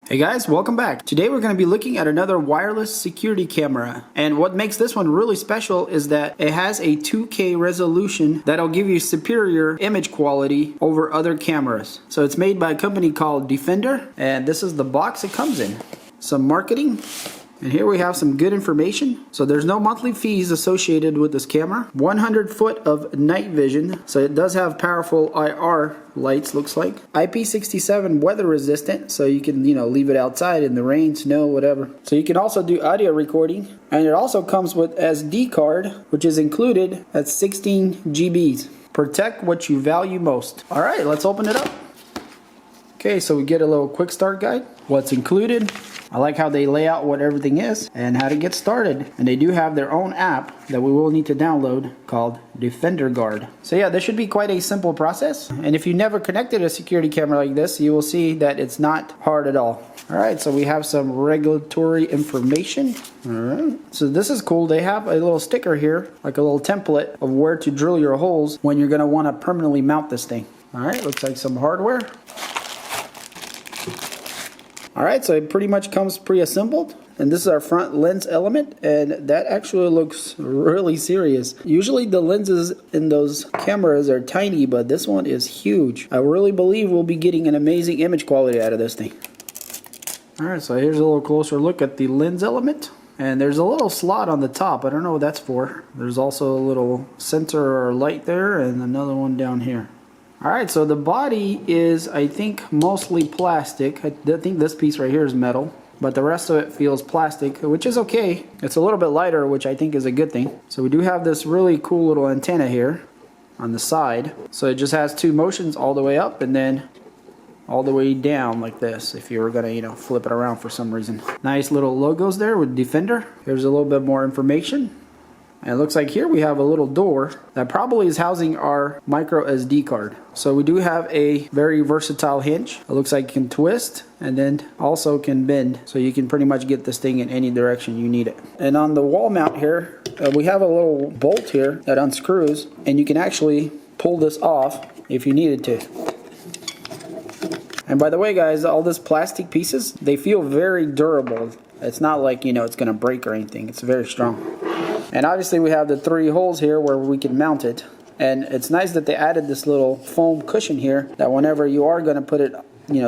Hey guys, welcome back. Today we're going to be looking at another wireless security camera. And what makes this one really special is that it has a 2K resolution that'll give you superior image quality over other cameras. So it's made by a company called Defender, and this is the box it comes in. Some marketing. And here we have some good information. So there's no monthly fees associated with this camera. 100 foot of night vision. So it does have powerful IR lights, looks like. IP67 weather resistant, so you can, leave it outside in the rain, snow, whatever. So you can also do audio recording. And it also comes with SD card, which is included at 16 GBs. Protect what you value most. All right, let's open it up. Okay, so we get a little quick start guide. What's included. I like how they lay out what everything is and how to get started. And they do have their own app that we will need to download called Defender Guard. So yeah, this should be quite a simple process. And if you never connected a security camera like this, you will see that it's not hard at all. All right, so we have some regulatory information. All right, so this is cool. They have a little sticker here, like a little template of where to drill your holes when you're gonna wanna permanently mount this thing. All right, looks like some hardware. Alright, so it pretty much comes pre-assembled, and this is our front lens element, and that actually looks really serious. Usually the lenses in those cameras are tiny, but this one is huge. I really believe we'll be getting an amazing image quality out of this thing. Alright, so here's a little closer look at the lens element. And there's a little slot on the top. I don't know what that's for. There's also a little sensor or light there, and another one down here. Alright, so the body is, I think, mostly plastic. I think this piece right here is metal, but the rest of it feels plastic, which is okay. It's a little bit lighter, which I think is a good thing. So we do have this really cool little antenna here on the side. So it just has two motions all the way up and then all the way down like this if you were gonna, flip it around for some reason. Nice little logos there with Defender. Here's a little bit more information. And it looks like here we have a little door that probably is housing our micro SD card. So we do have a very versatile hinge. It looks like it can twist and then also can bend. So you can pretty much get this thing in any direction you need it. And on the wall mount here, we have a little bolt here that unscrews, and you can actually pull this off if you needed to. And by the way guys, all these plastic pieces, they feel very durable. It's not like, it's gonna break or anything. It's very strong. And obviously we have the 3 holes here where we can mount it. And it's nice that they added this little foam cushion here that whenever you are going to put it,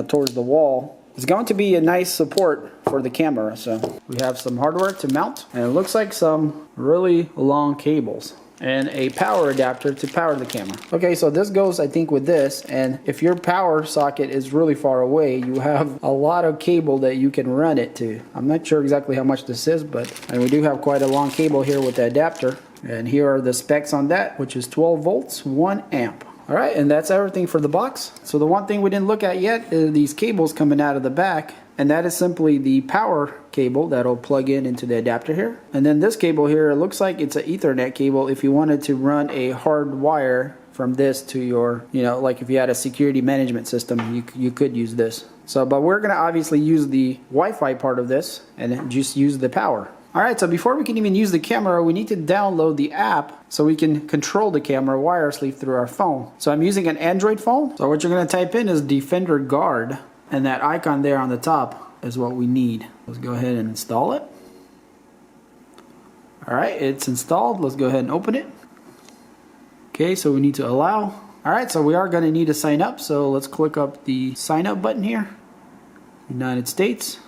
towards the wall, it's going to be a nice support for the camera. So we have some hardware to mount, and it looks like some really long cables and a power adapter to power the camera. Okay, so this goes, I think, with this, and if your power socket is really far away, you have a lot of cable that you can run it to. I'm not sure exactly how much this is, and we do have quite a long cable here with the adapter, and here are the specs on that, which is 12 volts, 1 amp. Alright, and that's everything for the box. So the one thing we didn't look at yet is these cables coming out of the back. And that is simply the power cable that'll plug in into the adapter here. And then this cable here, it looks like it's an Ethernet cable if you wanted to run a hard wire from this to your, like if you had a security management system, you could use this. So, but we're gonna obviously use the Wi-Fi part of this and just use the power. Alright, so before we can even use the camera, we need to download the app so we can control the camera wirelessly through our phone. So I'm using an Android phone. So what you're gonna type in is Defender Guard. And that icon there on the top is what we need. Let's go ahead and install it. Alright, it's installed. Let's go ahead and open it. Okay, so we need to allow. Alright, so we are going to need to sign up. So let's click up the sign up button here. United States.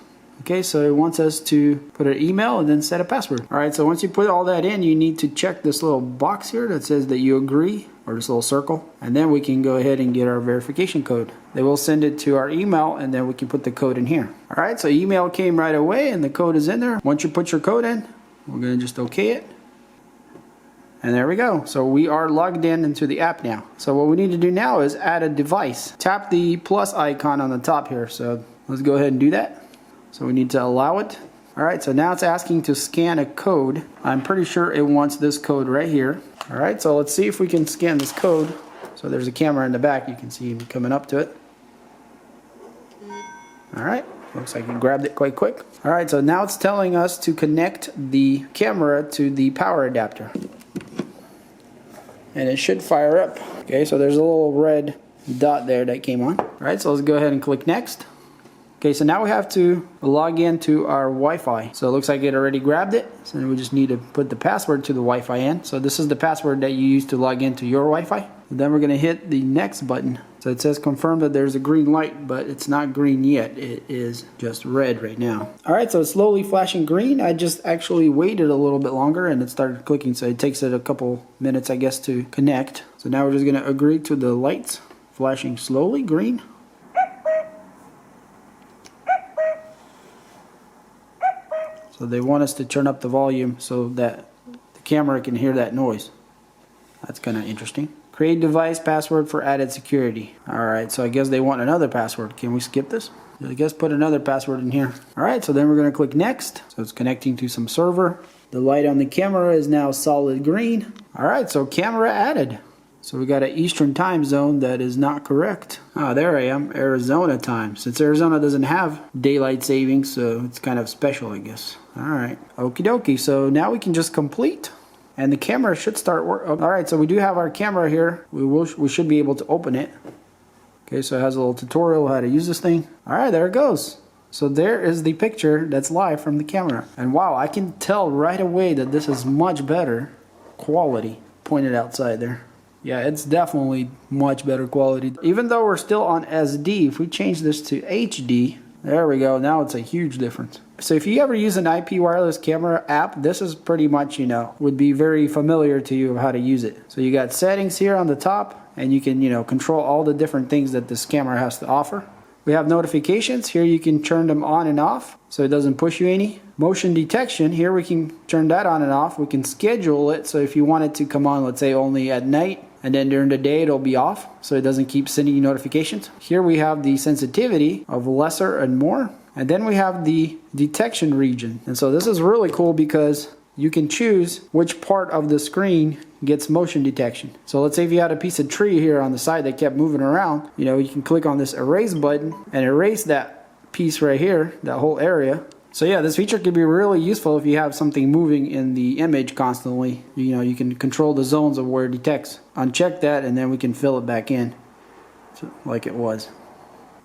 Okay, so it wants us to put an email and then set a password. Alright, so once you put all that in, you need to check this little box here that says that you agree, or this little circle, and then we can go ahead and get our verification code. They will send it to our email, and then we can put the code in here. Alright, so email came right away and the code is in there. Once you put your code in, we're going to just OK it. And there we go. So we are logged in into the app now. So what we need to do now is add a device. Tap the plus icon on the top here. So let's go ahead and do that. So we need to allow it. Alright, so now it's asking to scan a code. I'm pretty sure it wants this code right here. Alright, so let's see if we can scan this code. So there's a camera in the back, you can see him coming up to it. Alright, looks like he grabbed it quite quick. Alright, so now it's telling us to connect the camera to the power adapter. And it should fire up. Okay, so there's a little red dot there that came on. Alright, so let's go ahead and click next. Okay, so now we have to log into our Wi-Fi. So it looks like it already grabbed it. So we just need to put the password to the Wi-Fi in. So this is the password that you use to log into your Wi-Fi. Then we're gonna hit the next button. So it says confirm that there's a green light, but it's not green yet. It is just red right now. All right, so it's slowly flashing green. I just actually waited a little bit longer and it started clicking. So it takes it a couple minutes, I guess, to connect. So now we're just gonna agree to the lights flashing slowly green. So they want us to turn up the volume so that the camera can hear that noise. That's kind of interesting. Create device password for added security. Alright, so I guess they want another password. Can we skip this? I guess put another password in here. Alright, so then we're going to click next. So it's connecting to some server. The light on the camera is now solid green. Alright, so camera added. So we got an Eastern time zone that is not correct. Ah, there I am, Arizona time. Since Arizona doesn't have daylight savings, so it's kind of special, I guess. Alright, okie dokie. So now we can just complete. And the camera should start working. Alright, so we do have our camera here. We should be able to open it. Okay, so it has a little tutorial how to use this thing. Alright, there it goes. So there is the picture that's live from the camera. And wow, I can tell right away that this is much better quality. Pointed outside there. Yeah, it's definitely much better quality. Even though we're still on SD, if we change this to HD, there we go, now it's a huge difference. So if you ever use an IP wireless camera app, this is pretty much, would be very familiar to you of how to use it. So you got settings here on the top, and you can, control all the different things that this camera has to offer. We have notifications. Here you can turn them on and off so it doesn't push you any. Motion detection, here we can turn that on and off. We can schedule it, so if you want it to come on, let's say only at night, and then during the day it'll be off so it doesn't keep sending you notifications. Here we have the sensitivity of lesser and more, and then we have the detection region. And so this is really cool because you can choose which part of the screen gets motion detection. So let's say if you had a piece of tree here on the side that kept moving around, you can click on this erase button and erase that piece right here, that whole area. So yeah, this feature can be really useful if you have something moving in the image constantly. You can control the zones of where it detects. Uncheck that and then we can fill it back in like it was.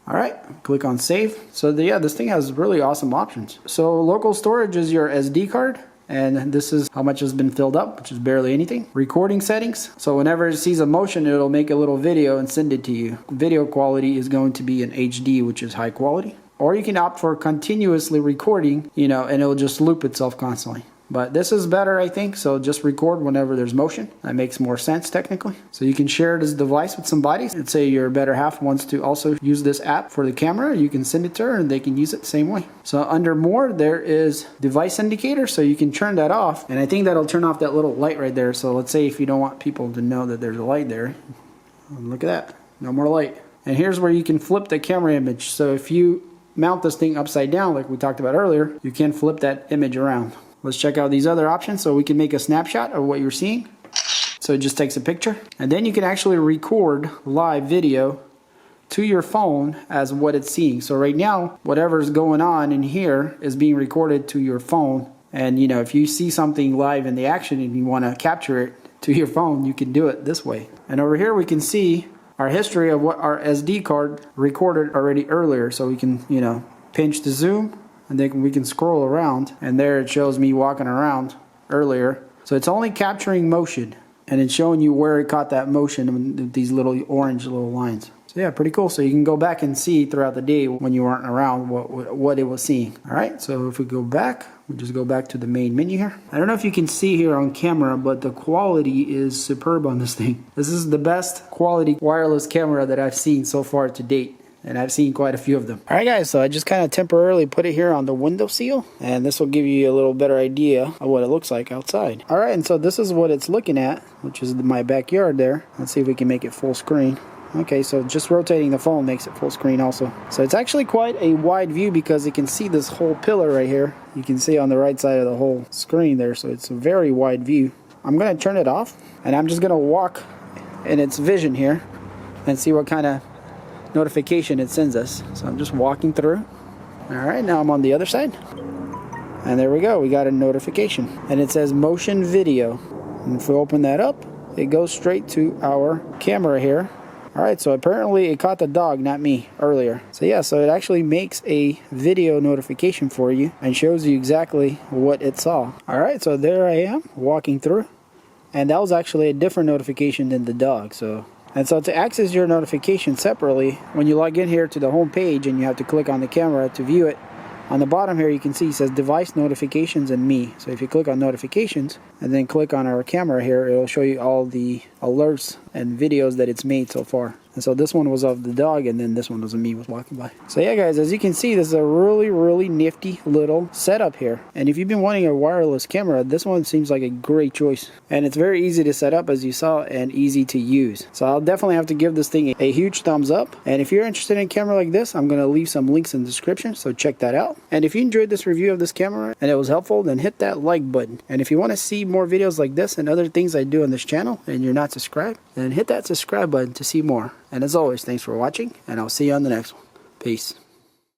Alright, click on save. So yeah, this thing has really awesome options. So local storage is your SD card. And this is how much has been filled up, which is barely anything. Recording settings. So whenever it sees a motion, it'll make a little video and send it to you. Video quality is going to be in HD, which is high quality. Or you can opt for continuously recording, and it'll just loop itself constantly. But this is better, I think, so just record whenever there's motion. That makes more sense technically. So you can share this device with somebody. Let's say your better half wants to also use this app for the camera. You can send it to her and they can use it the same way. So under more, there is device indicator, so you can turn that off. And I think that'll turn off that little light right there. So let's say if you don't want people to know that there's a light there, look at that, no more light. And here's where you can flip the camera image. So if you mount this thing upside down like we talked about earlier, you can flip that image around. Let's check out these other options. So we can make a snapshot of what you're seeing. So it just takes a picture. And then you can actually record live video to your phone as what it's seeing. So right now, whatever's going on in here is being recorded to your phone. And if you see something live in the action and you want to capture it to your phone, you can do it this way. And over here we can see our history of what our SD card recorded already earlier. So we can, pinch the zoom. And then we can scroll around, and there it shows me walking around earlier. So it's only capturing motion, and it's showing you where it caught that motion with these little orange little lines. So yeah, pretty cool. So you can go back and see throughout the day when you weren't around what it was seeing. All right, so if we go back, we just go back to the main menu here. I don't know if you can see here on camera, but the quality is superb on this thing. This is the best quality wireless camera that I've seen so far to date. And I've seen quite a few of them. Alright guys, so I just kind of temporarily put it here on the window seal. And this will give you a little better idea of what it looks like outside. Alright, and so this is what it's looking at, which is my backyard there. Let's see if we can make it full screen. Okay, so just rotating the phone makes it full screen also. So it's actually quite a wide view because you can see this whole pillar right here. You can see on the right side of the whole screen there, so it's a very wide view. I'm going to turn it off, and I'm just going to walk in its vision here and see what kind of notification it sends us. So I'm just walking through. Alright, now I'm on the other side. And there we go, we got a notification. And it says motion video. And if we open that up, it goes straight to our camera here. Alright, so apparently it caught the dog, not me, earlier. So yeah, so it actually makes a video notification for you and shows you exactly what it saw. Alright, so there I am, walking through. And that was actually a different notification than the dog. And so to access your notification separately, when you log in here to the home page and you have to click on the camera to view it, on the bottom here you can see it says device notifications and me. So if you click on notifications and then click on our camera here, it'll show you all the alerts and videos that it's made so far. And so this one was of the dog, and then this one was of me was walking by. So yeah guys, as you can see, this is a really nifty little setup here. And if you've been wanting a wireless camera, this one seems like a great choice. And it's very easy to set up, as you saw, and easy to use. So I'll definitely have to give this thing a huge thumbs up. And if you're interested in a camera like this, I'm going to leave some links in the description, so check that out. And if you enjoyed this review of this camera and it was helpful, then hit that like button. And if you want to see more videos like this and other things I do on this channel and you're not subscribed, then hit that subscribe button to see more. And as always, thanks for watching, and I'll see you on the next one. Peace.